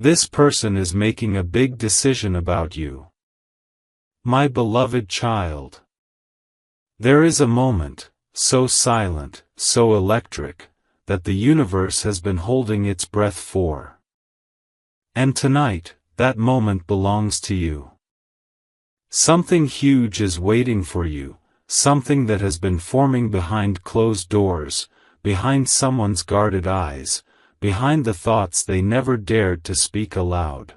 This person is making a big decision about you. My beloved child. There is a moment, so silent, so electric, that the universe has been holding its breath for. And tonight, that moment belongs to you. Something huge is waiting for you, something that has been forming behind closed doors, behind someone's guarded eyes, behind the thoughts they never dared to speak aloud.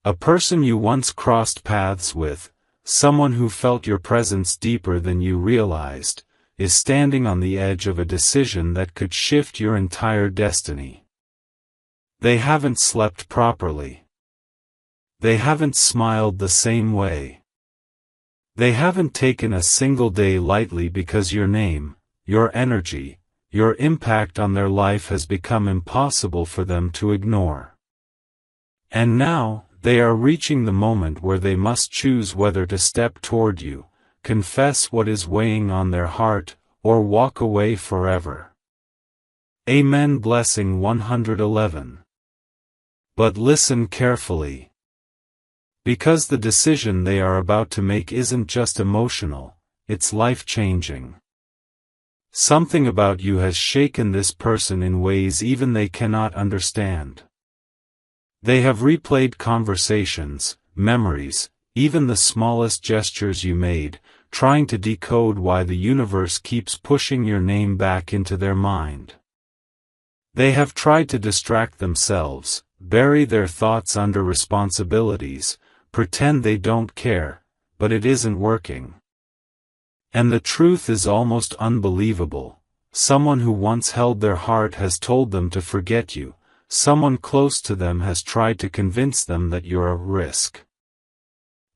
A person you once crossed paths with, someone who felt your presence deeper than you realized, is standing on the edge of a decision that could shift your entire destiny. They haven't slept properly. They haven't smiled the same way. They haven't taken a single day lightly because your name, your energy, your impact on their life has become impossible for them to ignore. And now, they are reaching the moment where they must choose whether to step toward you, confess what is weighing on their heart, or walk away forever. Amen. Blessing 111. But listen carefully. Because the decision they are about to make isn't just emotional, it's life-changing. Something about you has shaken this person in ways even they cannot understand. They have replayed conversations, memories, even the smallest gestures you made, trying to decode why the universe keeps pushing your name back into their mind. They have tried to distract themselves, bury their thoughts under responsibilities, pretend they don't care, but it isn't working. And the truth is almost unbelievable. Someone who once held their heart has told them to forget you. Someone close to them has tried to convince them that you're a risk.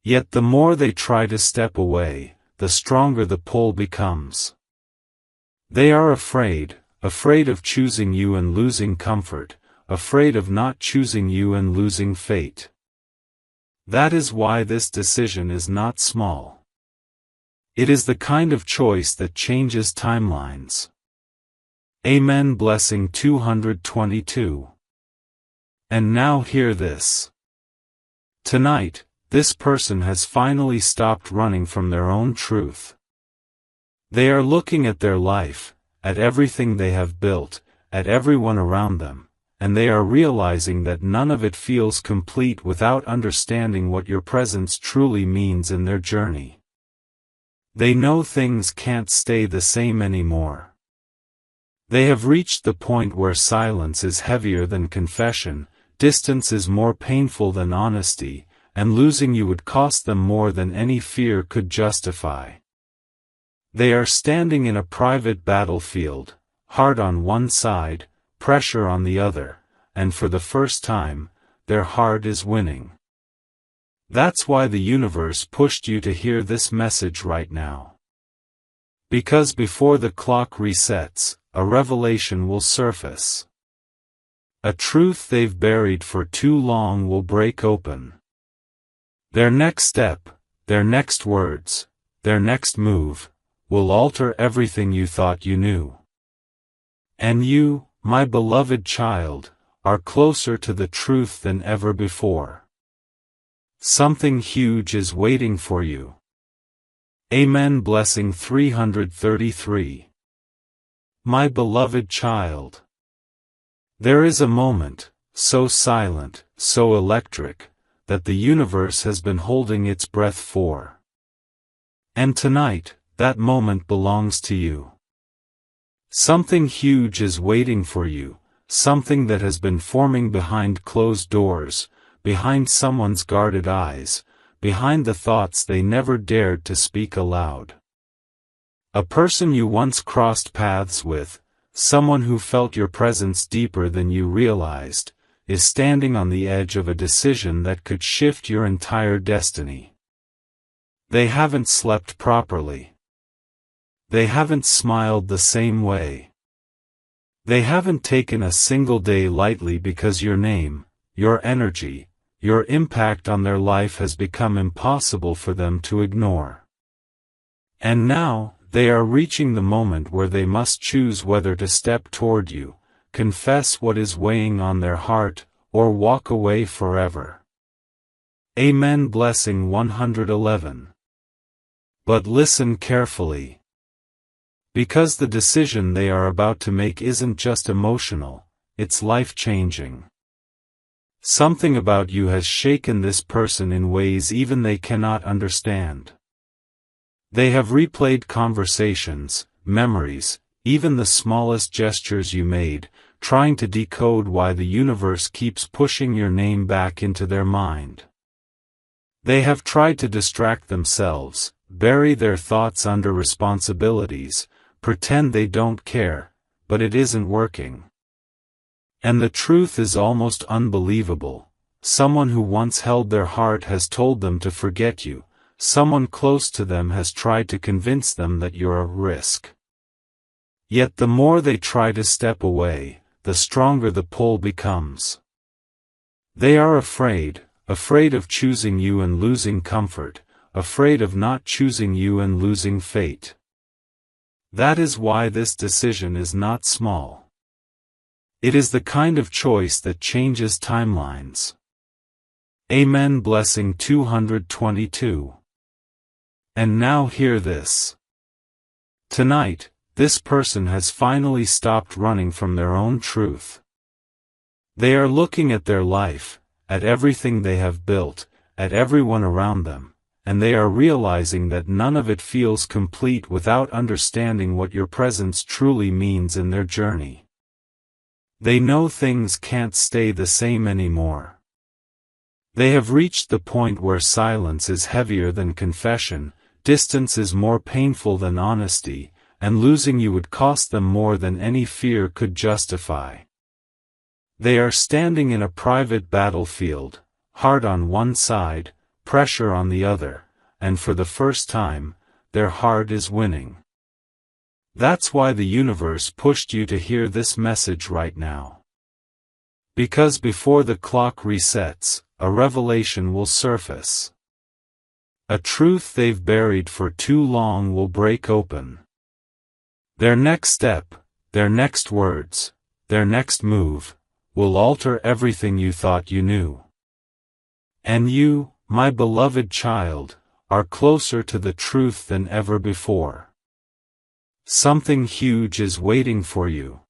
Yet the more they try to step away, the stronger the pull becomes. They are afraid of choosing you and losing comfort, afraid of not choosing you and losing fate. That is why this decision is not small. It is the kind of choice that changes timelines. Amen. Blessing 222. And now hear this. Tonight, this person has finally stopped running from their own truth. They are looking at their life, at everything they have built, at everyone around them, and they are realizing that none of it feels complete without understanding what your presence truly means in their journey. They know things can't stay the same anymore. They have reached the point where silence is heavier than confession, distance is more painful than honesty, and losing you would cost them more than any fear could justify. They are standing in a private battlefield, heart on one side, pressure on the other, and for the first time, their heart is winning. That's why the universe pushed you to hear this message right now. Because before the clock resets, a revelation will surface. A truth they've buried for too long will break open. Their next step, their next words, their next move, will alter everything you thought you knew. And you, my beloved child, are closer to the truth than ever before. Something huge is waiting for you. Amen. Blessing 333. My beloved child. There is a moment, so silent, so electric, that the universe has been holding its breath for. And tonight, that moment belongs to you. Something huge is waiting for you, something that has been forming behind closed doors, behind someone's guarded eyes, behind the thoughts they never dared to speak aloud. A person you once crossed paths with, someone who felt your presence deeper than you realized, is standing on the edge of a decision that could shift your entire destiny. They haven't slept properly. They haven't smiled the same way. They haven't taken a single day lightly because your name, your energy, your impact on their life has become impossible for them to ignore. And now, they are reaching the moment where they must choose whether to step toward you, confess what is weighing on their heart, or walk away forever. Amen. Blessing 111. But listen carefully. Because the decision they are about to make isn't just emotional, it's life-changing. Something about you has shaken this person in ways even they cannot understand. They have replayed conversations, memories, even the smallest gestures you made, trying to decode why the universe keeps pushing your name back into their mind. They have tried to distract themselves, bury their thoughts under responsibilities, pretend they don't care, but it isn't working. And the truth is almost unbelievable. Someone who once held their heart has told them to forget you. Someone close to them has tried to convince them that you're a risk. Yet the more they try to step away, the stronger the pull becomes. They are afraid of choosing you and losing comfort, afraid of not choosing you and losing fate. That is why this decision is not small. It is the kind of choice that changes timelines. Amen. Blessing 222. And now hear this. Tonight, this person has finally stopped running from their own truth. They are looking at their life, at everything they have built, at everyone around them, and they are realizing that none of it feels complete without understanding what your presence truly means in their journey. They know things can't stay the same anymore. They have reached the point where silence is heavier than confession, distance is more painful than honesty, and losing you would cost them more than any fear could justify. They are standing in a private battlefield, heart on one side, pressure on the other, and for the first time, their heart is winning. That's why the universe pushed you to hear this message right now. Because before the clock resets, a revelation will surface. A truth they've buried for too long will break open. Their next step, their next words, their next move, will alter everything you thought you knew. And you, my beloved child, are closer to the truth than ever before. Something huge is waiting for you.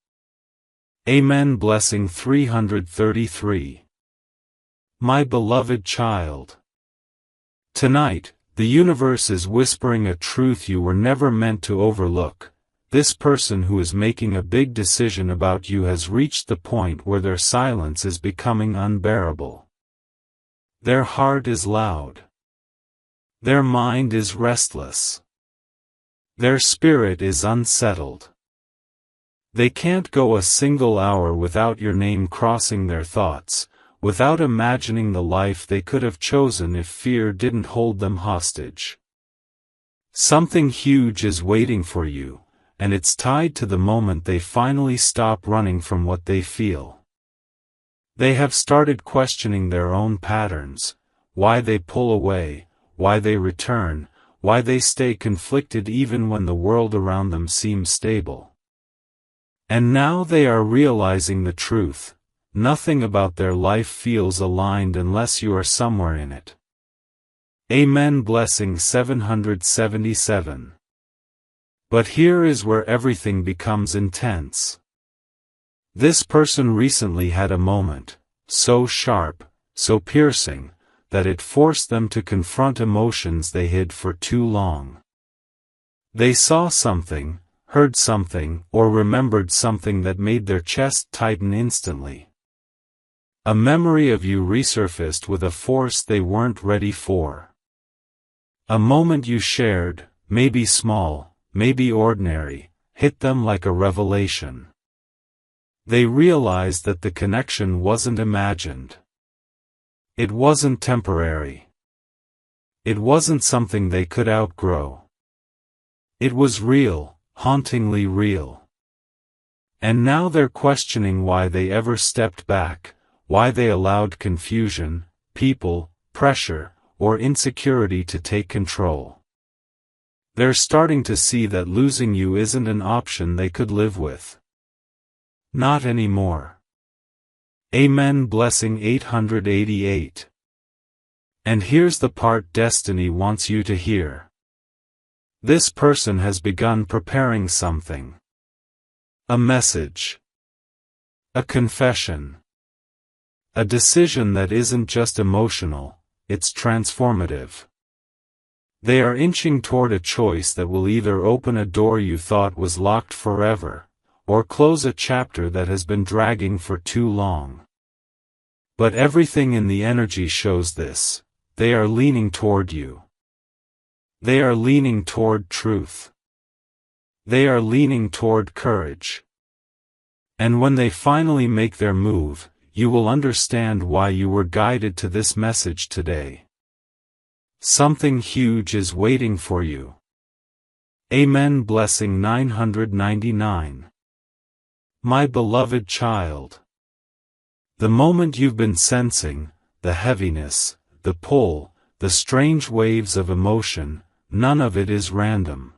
Amen. Blessing 333. My beloved child. Tonight, the universe is whispering a truth you were never meant to overlook. This person who is making a big decision about you has reached the point where their silence is becoming unbearable. Their heart is loud. Their mind is restless. Their spirit is unsettled. They can't go a single hour without your name crossing their thoughts, without imagining the life they could have chosen if fear didn't hold them hostage. Something huge is waiting for you, and it's tied to the moment they finally stop running from what they feel. They have started questioning their own patterns, why they pull away, why they return, why they stay conflicted even when the world around them seems stable. And now they are realizing the truth: nothing about their life feels aligned unless you are somewhere in it. Amen. Blessing 777. But here is where everything becomes intense. This person recently had a moment, so sharp, so piercing, that it forced them to confront emotions they hid for too long. They saw something, heard something, or remembered something that made their chest tighten instantly. A memory of you resurfaced with a force they weren't ready for. A moment you shared, maybe small, maybe ordinary, hit them like a revelation. They realized that the connection wasn't imagined. It wasn't temporary. It wasn't something they could outgrow. It was real, hauntingly real. And now they're questioning why they ever stepped back, why they allowed confusion, people, pressure, or insecurity to take control. They're starting to see that losing you isn't an option they could live with. Not anymore. Amen. Blessing 888. And here's the part destiny wants you to hear. This person has begun preparing something. A message. A confession. A decision that isn't just emotional, it's transformative. They are inching toward a choice that will either open a door you thought was locked forever, or close a chapter that has been dragging for too long. But everything in the energy shows this. They are leaning toward you. They are leaning toward truth. They are leaning toward courage. And when they finally make their move, you will understand why you were guided to this message today. Something huge is waiting for you. Amen. Blessing 999. My beloved child. The moment you've been sensing, the heaviness, the pull, the strange waves of emotion, none of it is random.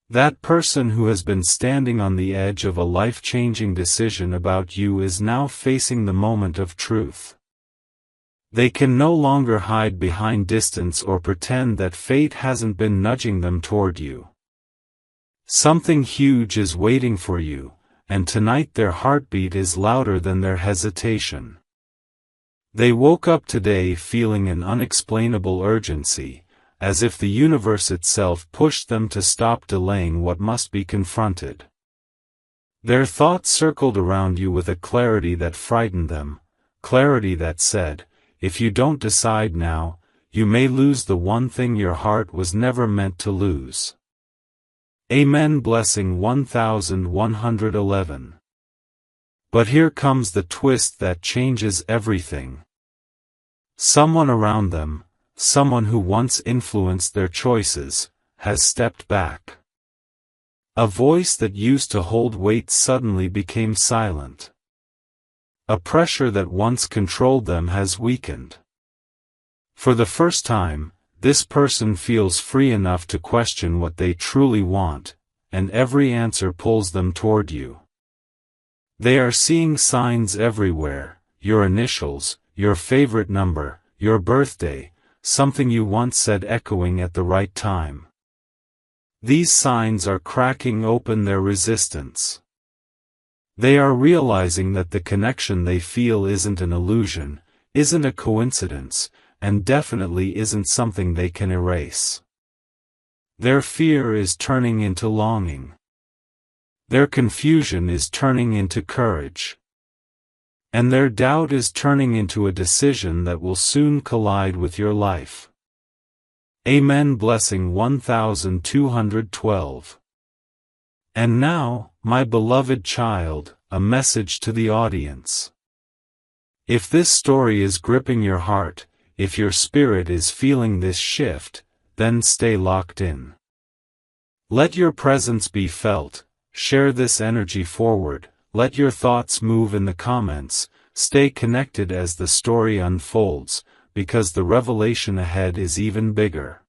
That person who has been standing on the edge of a life-changing decision about you is now facing the moment of truth. They can no longer hide behind distance or pretend that fate hasn't been nudging them toward you. Something huge is waiting for you, and tonight their heartbeat is louder than their hesitation. They woke up today feeling an unexplainable urgency, as if the universe itself pushed them to stop delaying what must be confronted. Their thoughts circled around you with a clarity that frightened them, clarity that said, if you don't decide now, you may lose the one thing your heart was never meant to lose. Amen. Blessing 1111. But here comes the twist that changes everything. Someone around them, someone who once influenced their choices, has stepped back. A voice that used to hold weight suddenly became silent. A pressure that once controlled them has weakened. For the first time, this person feels free enough to question what they truly want, and every answer pulls them toward you. They are seeing signs everywhere, your initials, your favorite number, your birthday, something you once said echoing at the right time. These signs are cracking open their resistance. They are realizing that the connection they feel isn't an illusion, isn't a coincidence, and definitely isn't something they can erase. Their fear is turning into longing. Their confusion is turning into courage. And their doubt is turning into a decision that will soon collide with your life. Amen. Blessing 1212. And now, my beloved child, a message to the audience. If this story is gripping your heart, if your spirit is feeling this shift, then stay locked in. Let your presence be felt, share this energy forward, let your thoughts move in the comments, stay connected as the story unfolds, because the revelation ahead is even bigger.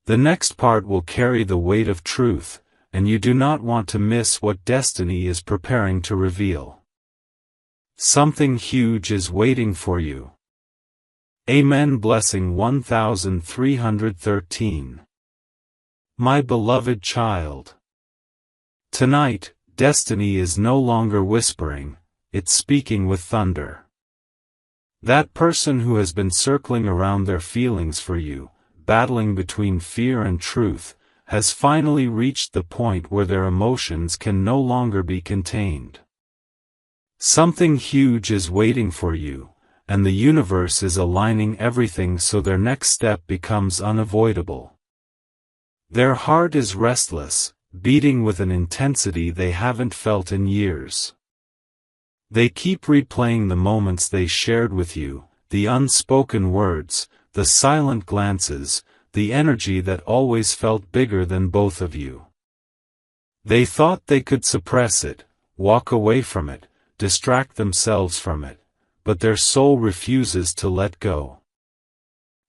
The next part will carry the weight of truth, and you do not want to miss what destiny is preparing to reveal. Something huge is waiting for you. Amen. Blessing 1313. My beloved child. Tonight, destiny is no longer whispering, it's speaking with thunder. That person who has been circling around their feelings for you, battling between fear and truth, has finally reached the point where their emotions can no longer be contained. Something huge is waiting for you, and the universe is aligning everything so their next step becomes unavoidable. Their heart is restless, beating with an intensity they haven't felt in years. They keep replaying the moments they shared with you, the unspoken words, the silent glances, the energy that always felt bigger than both of you. They thought they could suppress it, walk away from it, distract themselves from it, but their soul refuses to let go.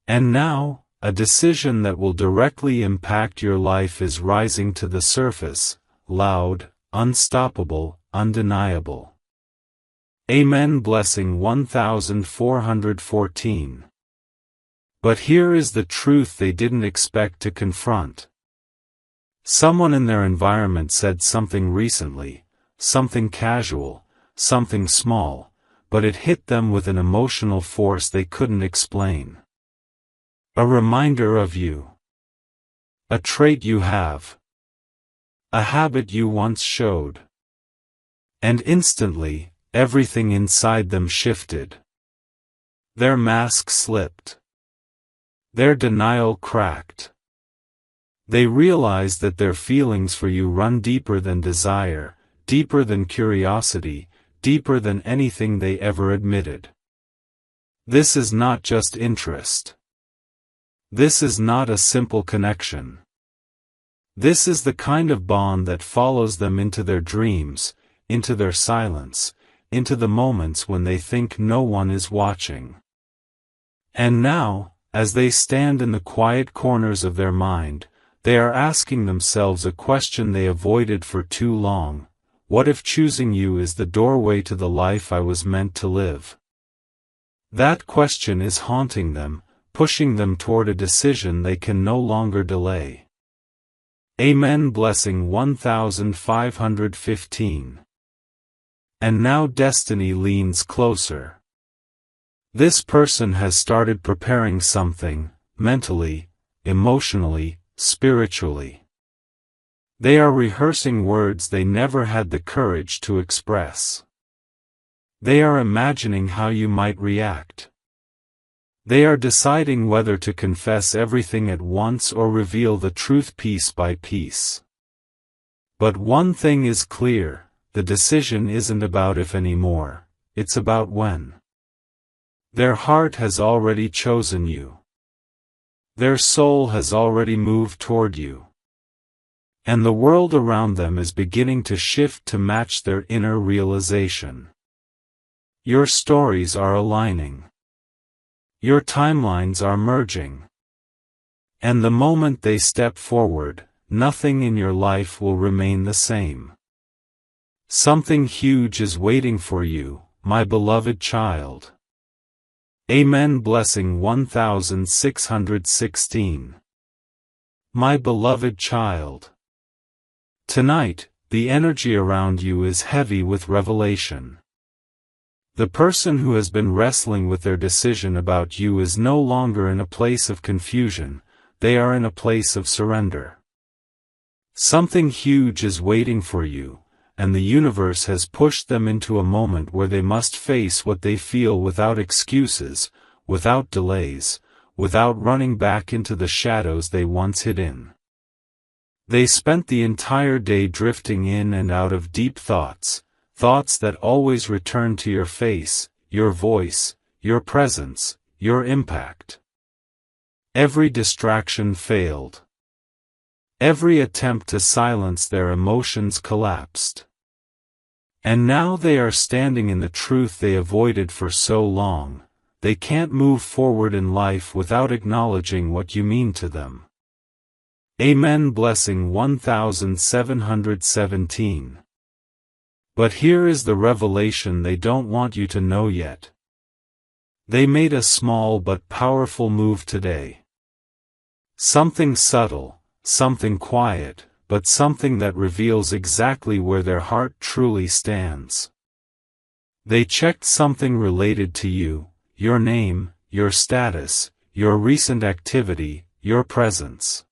And now, a decision that will directly impact your life is rising to the surface, loud, unstoppable, undeniable. Amen. Blessing 1414. But here is the truth they didn't expect to confront. Someone in their environment said something recently, something casual, something small, but it hit them with an emotional force they couldn't explain. A reminder of you. A trait you have. A habit you once showed. And instantly, everything inside them shifted. Their mask slipped. Their denial cracked. They realized that their feelings for you run deeper than desire, deeper than curiosity, deeper than anything they ever admitted. This is not just interest. This is not a simple connection. This is the kind of bond that follows them into their dreams, into their silence, into the moments when they think no one is watching. And now, as they stand in the quiet corners of their mind, they are asking themselves a question they avoided for too long: what if choosing you is the doorway to the life I was meant to live? That question is haunting them, pushing them toward a decision they can no longer delay. Amen. Blessing 1515. And now destiny leans closer. This person has started preparing something, mentally, emotionally, spiritually. They are rehearsing words they never had the courage to express. They are imagining how you might react. They are deciding whether to confess everything at once or reveal the truth piece by piece. But one thing is clear: the decision isn't about if anymore, it's about when. Their heart has already chosen you. Their soul has already moved toward you. And the world around them is beginning to shift to match their inner realization. Your stories are aligning. Your timelines are merging. And the moment they step forward, nothing in your life will remain the same. Something huge is waiting for you, my beloved child. Amen. Blessing 1616. My beloved child. Tonight, the energy around you is heavy with revelation. The person who has been wrestling with their decision about you is no longer in a place of confusion, they are in a place of surrender. Something huge is waiting for you, and the universe has pushed them into a moment where they must face what they feel without excuses, without delays, without running back into the shadows they once hid in. They spent the entire day drifting in and out of deep thoughts, thoughts that always return to your face, your voice, your presence, your impact. Every distraction failed. Every attempt to silence their emotions collapsed. And now they are standing in the truth they avoided for so long: they can't move forward in life without acknowledging what you mean to them. Amen. Blessing 1717. But here is the revelation they don't want you to know yet. They made a small but powerful move today. Something subtle, something quiet, but something that reveals exactly where their heart truly stands. They checked something related to you: your name, your status, your recent activity, your presence.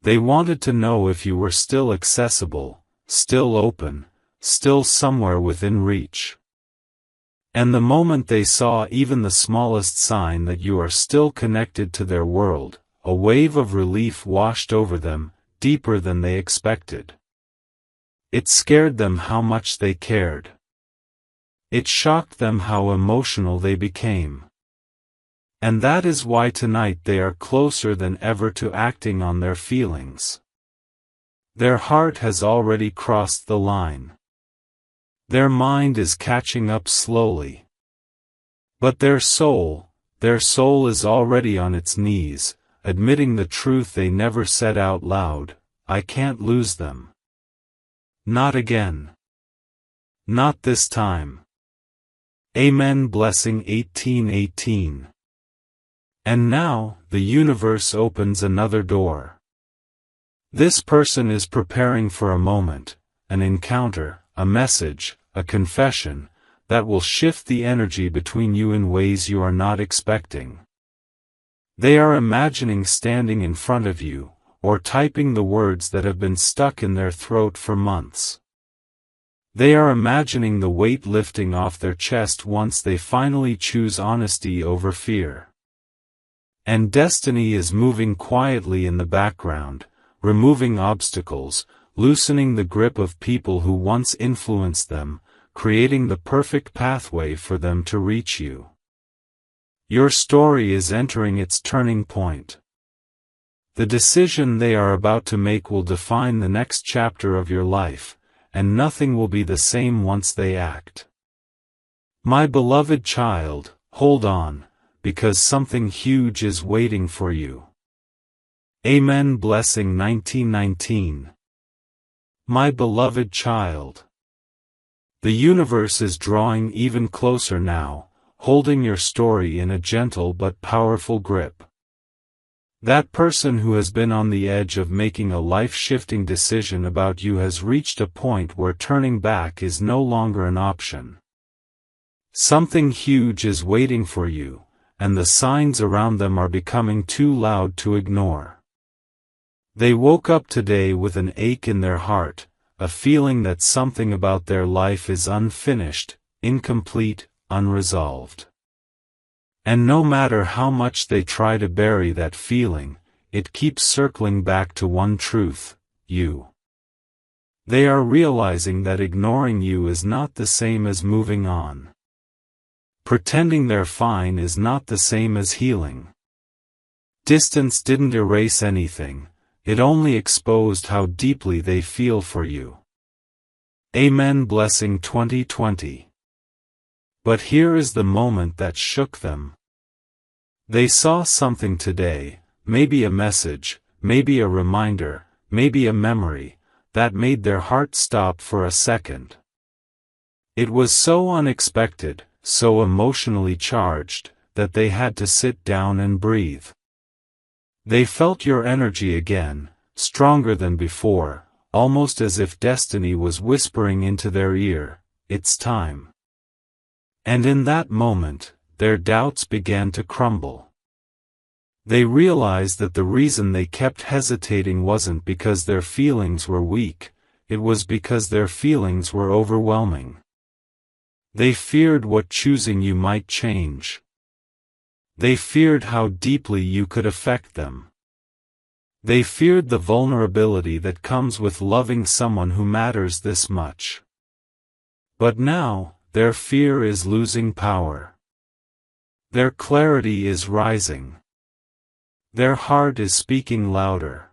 They wanted to know if you were still accessible, still open, still somewhere within reach. And the moment they saw even the smallest sign that you are still connected to their world, a wave of relief washed over them, deeper than they expected. It scared them how much they cared. It shocked them how emotional they became. And that is why tonight they are closer than ever to acting on their feelings. Their heart has already crossed the line. Their mind is catching up slowly. But their soul is already on its knees, admitting the truth they never said out loud: I can't lose them. Not again. Not this time. Amen. Blessing 1818. And now, the universe opens another door. This person is preparing for a moment, an encounter, a message, a confession, that will shift the energy between you in ways you are not expecting. They are imagining standing in front of you, or typing the words that have been stuck in their throat for months. They are imagining the weight lifting off their chest once they finally choose honesty over fear. And destiny is moving quietly in the background, removing obstacles, loosening the grip of people who once influenced them, creating the perfect pathway for them to reach you. Your story is entering its turning point. The decision they are about to make will define the next chapter of your life, and nothing will be the same once they act. My beloved child, hold on, because something huge is waiting for you. Amen. Blessing 1919. My beloved child. The universe is drawing even closer now, holding your story in a gentle but powerful grip. That person who has been on the edge of making a life-shifting decision about you has reached a point where turning back is no longer an option. Something huge is waiting for you, and the signs around them are becoming too loud to ignore. They woke up today with an ache in their heart, a feeling that something about their life is unfinished, incomplete, unresolved. And no matter how much they try to bury that feeling, it keeps circling back to one truth: you. They are realizing that ignoring you is not the same as moving on. Pretending they're fine is not the same as healing. Distance didn't erase anything, it only exposed how deeply they feel for you. Amen. Blessing 2020. But here is the moment that shook them. They saw something today, maybe a message, maybe a reminder, maybe a memory, that made their heart stop for a second. It was so unexpected, so emotionally charged, that they had to sit down and breathe. They felt your energy again, stronger than before, almost as if destiny was whispering into their ear, "It's time." And in that moment, their doubts began to crumble. They realized that the reason they kept hesitating wasn't because their feelings were weak, it was because their feelings were overwhelming. They feared what choosing you might change. They feared how deeply you could affect them. They feared the vulnerability that comes with loving someone who matters this much. But now, their fear is losing power. Their clarity is rising. Their heart is speaking louder.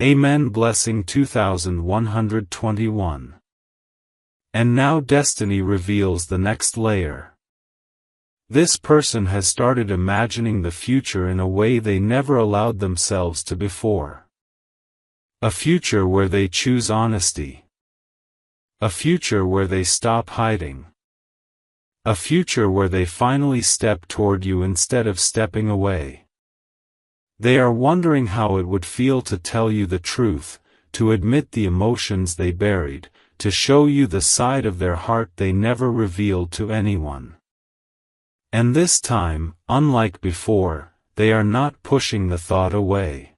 Amen. Blessing 2121. And now destiny reveals the next layer. This person has started imagining the future in a way they never allowed themselves to before. A future where they choose honesty. A future where they stop hiding. A future where they finally step toward you instead of stepping away. They are wondering how it would feel to tell you the truth, to admit the emotions they buried, to show you the side of their heart they never revealed to anyone. And this time, unlike before, they are not pushing the thought away.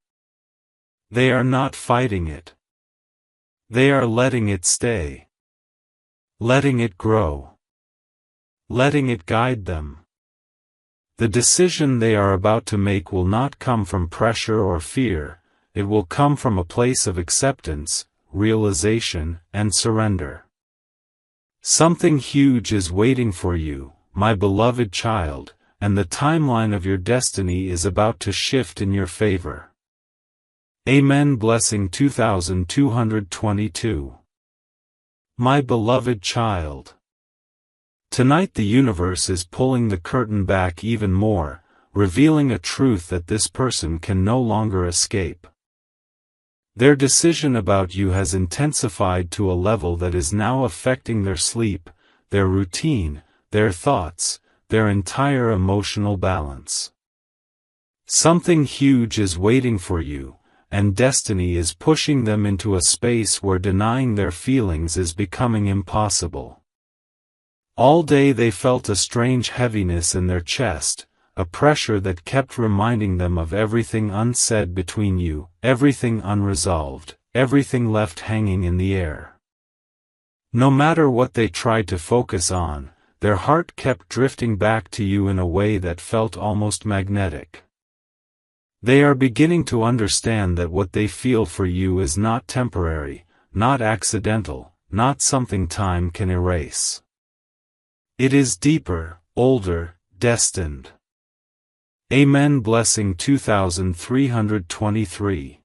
They are not fighting it. They are letting it stay. Letting it grow. Letting it guide them. The decision they are about to make will not come from pressure or fear, it will come from a place of acceptance, realization, and surrender. Something huge is waiting for you, my beloved child, and the timeline of your destiny is about to shift in your favor. Amen. Blessing 2222. My beloved child. Tonight the universe is pulling the curtain back even more, revealing a truth that this person can no longer escape. Their decision about you has intensified to a level that is now affecting their sleep, their routine, their thoughts, their entire emotional balance. Something huge is waiting for you, and destiny is pushing them into a space where denying their feelings is becoming impossible. All day they felt a strange heaviness in their chest, a pressure that kept reminding them of everything unsaid between you, everything unresolved, everything left hanging in the air. No matter what they tried to focus on, their heart kept drifting back to you in a way that felt almost magnetic. They are beginning to understand that what they feel for you is not temporary, not accidental, not something time can erase. It is deeper, older, destined. Amen. Blessing 2323.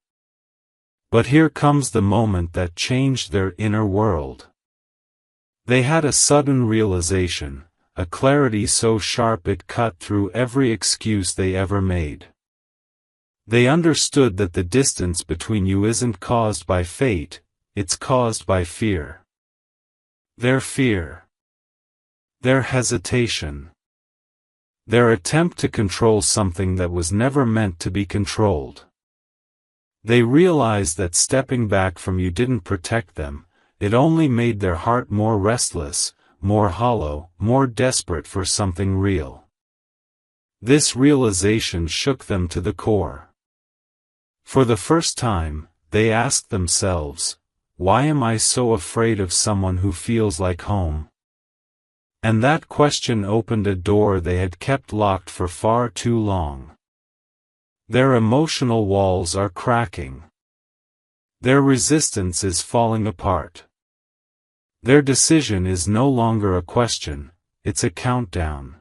But here comes the moment that changed their inner world. They had a sudden realization, a clarity so sharp it cut through every excuse they ever made. They understood that the distance between you isn't caused by fate, it's caused by fear. Their fear. Their hesitation. Their attempt to control something that was never meant to be controlled. They realized that stepping back from you didn't protect them, it only made their heart more restless, more hollow, more desperate for something real. This realization shook them to the core. For the first time, they asked themselves, why am I so afraid of someone who feels like home? And that question opened a door they had kept locked for far too long. Their emotional walls are cracking. Their resistance is falling apart. Their decision is no longer a question, it's a countdown.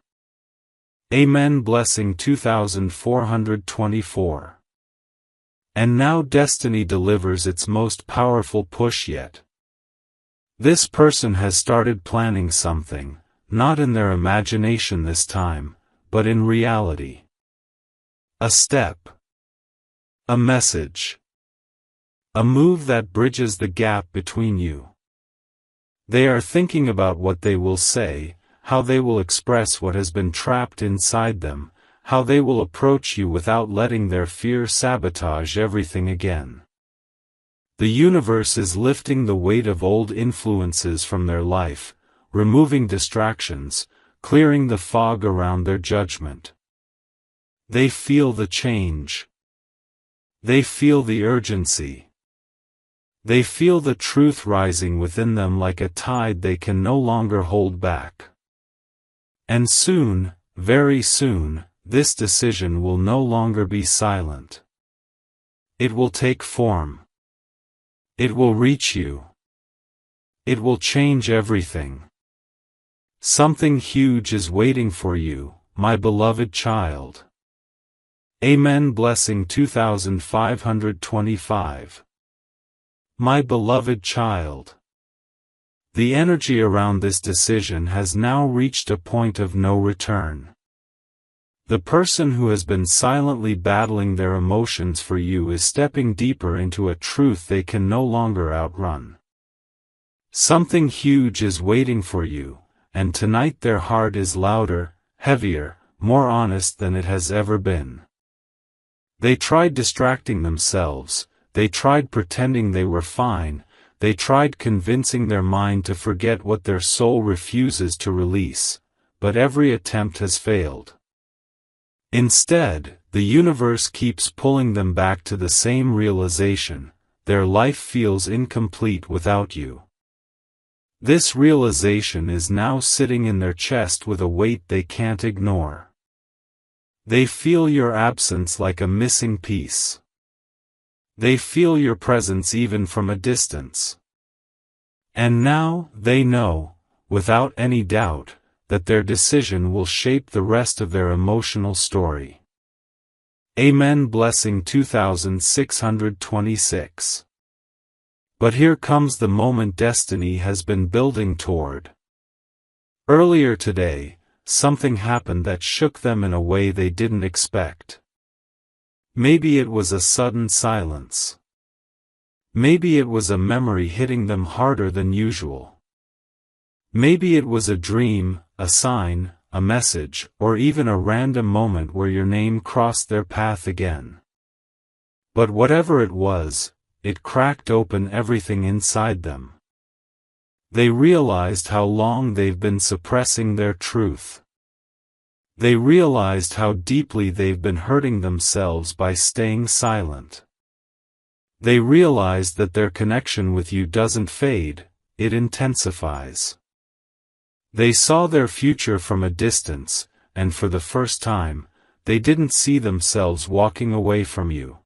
Amen. Blessing 2424. And now destiny delivers its most powerful push yet. This person has started planning something. Not in their imagination this time, but in reality. A step. A message. A move that bridges the gap between you. They are thinking about what they will say, how they will express what has been trapped inside them, how they will approach you without letting their fear sabotage everything again. The universe is lifting the weight of old influences from their life, removing distractions, clearing the fog around their judgment. They feel the change. They feel the urgency. They feel the truth rising within them like a tide they can no longer hold back. And soon, very soon, this decision will no longer be silent. It will take form. It will reach you. It will change everything. Something huge is waiting for you, my beloved child. Amen. Blessing 2525. My beloved child. The energy around this decision has now reached a point of no return. The person who has been silently battling their emotions for you is stepping deeper into a truth they can no longer outrun. Something huge is waiting for you. And tonight their heart is louder, heavier, more honest than it has ever been. They tried distracting themselves, they tried pretending they were fine, they tried convincing their mind to forget what their soul refuses to release, but every attempt has failed. Instead, the universe keeps pulling them back to the same realization: their life feels incomplete without you. This realization is now sitting in their chest with a weight they can't ignore. They feel your absence like a missing piece. They feel your presence even from a distance. And now, they know, without any doubt, that their decision will shape the rest of their emotional story. Amen. Blessing 2626. But here comes the moment destiny has been building toward. Earlier today, something happened that shook them in a way they didn't expect. Maybe it was a sudden silence. Maybe it was a memory hitting them harder than usual. Maybe it was a dream, a sign, a message, or even a random moment where your name crossed their path again. But whatever it was, it cracked open everything inside them. They realized how long they've been suppressing their truth. They realized how deeply they've been hurting themselves by staying silent. They realized that their connection with you doesn't fade, it intensifies. They saw their future from a distance, and for the first time, they didn't see themselves walking away from you.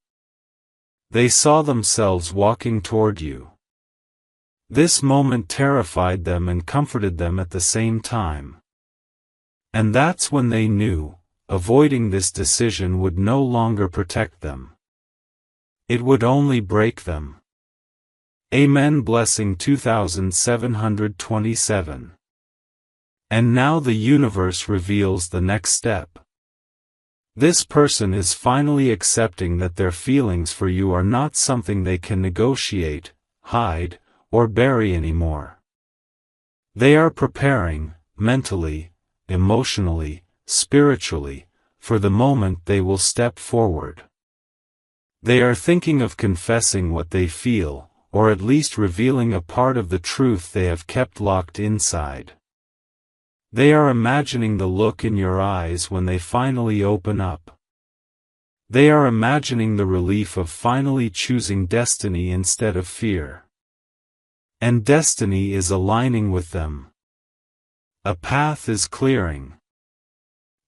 They saw themselves walking toward you. This moment terrified them and comforted them at the same time. And that's when they knew, avoiding this decision would no longer protect them. It would only break them. Amen. Blessing 2727. And now the universe reveals the next step. This person is finally accepting that their feelings for you are not something they can negotiate, hide, or bury anymore. They are preparing, mentally, emotionally, spiritually, for the moment they will step forward. They are thinking of confessing what they feel, or at least revealing a part of the truth they have kept locked inside. They are imagining the look in your eyes when they finally open up. They are imagining the relief of finally choosing destiny instead of fear. And destiny is aligning with them. A path is clearing.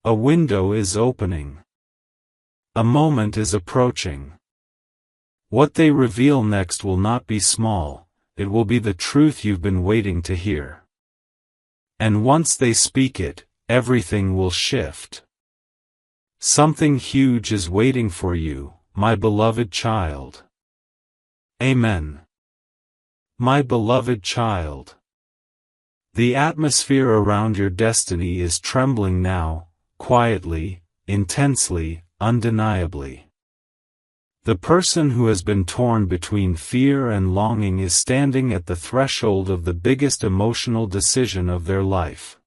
A window is opening. A moment is approaching. What they reveal next will not be small, it will be the truth you've been waiting to hear. And once they speak it, everything will shift. Something huge is waiting for you, my beloved child. Amen. My beloved child. The atmosphere around your destiny is trembling now, quietly, intensely, undeniably. The person who has been torn between fear and longing is standing at the threshold of the biggest emotional decision of their life.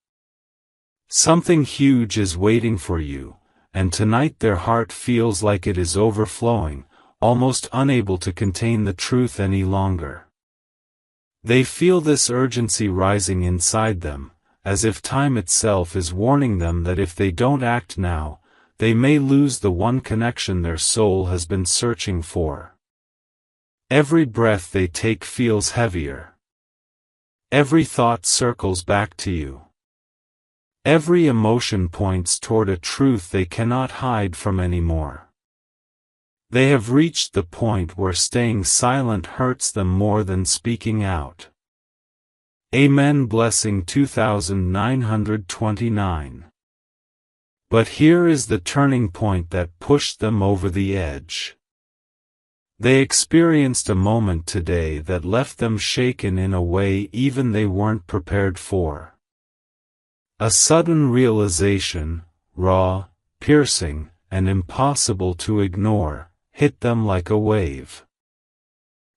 Something huge is waiting for you, and tonight their heart feels like it is overflowing, almost unable to contain the truth any longer. They feel this urgency rising inside them, as if time itself is warning them that if they don't act now, they may lose the one connection their soul has been searching for. Every breath they take feels heavier. Every thought circles back to you. Every emotion points toward a truth they cannot hide from anymore. They have reached the point where staying silent hurts them more than speaking out. Amen. Blessing 2929. But here is the turning point that pushed them over the edge. They experienced a moment today that left them shaken in a way even they weren't prepared for. A sudden realization, raw, piercing, and impossible to ignore, hit them like a wave.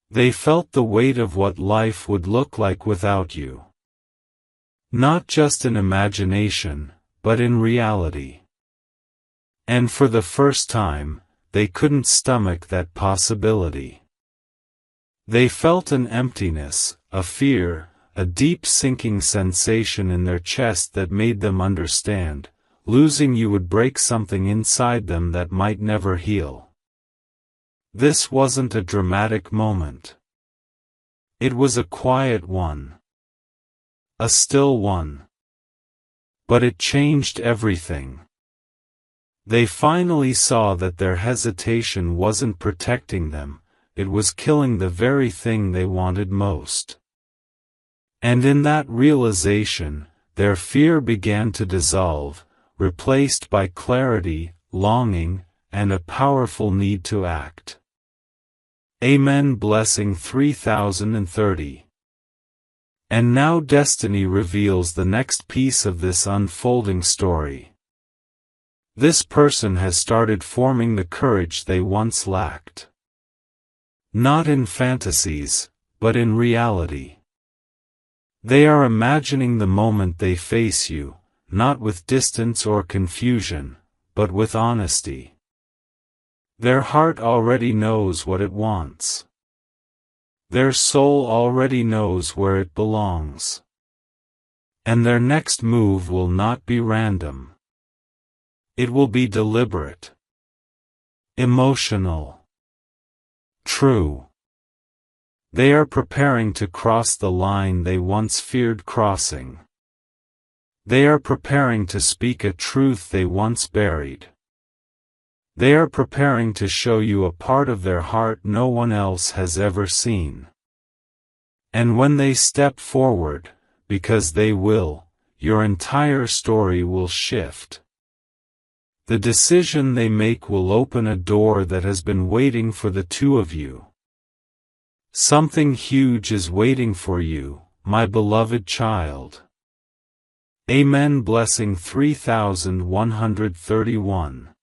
They felt the weight of what life would look like without you. Not just in imagination, but in reality. And for the first time, they couldn't stomach that possibility. They felt an emptiness, a fear, a deep sinking sensation in their chest that made them understand, losing you would break something inside them that might never heal. This wasn't a dramatic moment. It was a quiet one. A still one. But it changed everything. They finally saw that their hesitation wasn't protecting them, it was killing the very thing they wanted most. And in that realization, their fear began to dissolve, replaced by clarity, longing, and a powerful need to act. Amen. Blessing 3030. And now destiny reveals the next piece of this unfolding story. This person has started forming the courage they once lacked. Not in fantasies, but in reality. They are imagining the moment they face you, not with distance or confusion, but with honesty. Their heart already knows what it wants. Their soul already knows where it belongs. And their next move will not be random. It will be deliberate, emotional, true. They are preparing to cross the line they once feared crossing. They are preparing to speak a truth they once buried. They are preparing to show you a part of their heart no one else has ever seen. And when they step forward, because they will, your entire story will shift. The decision they make will open a door that has been waiting for the two of you. Something huge is waiting for you, my beloved child. Amen. Blessing 3131.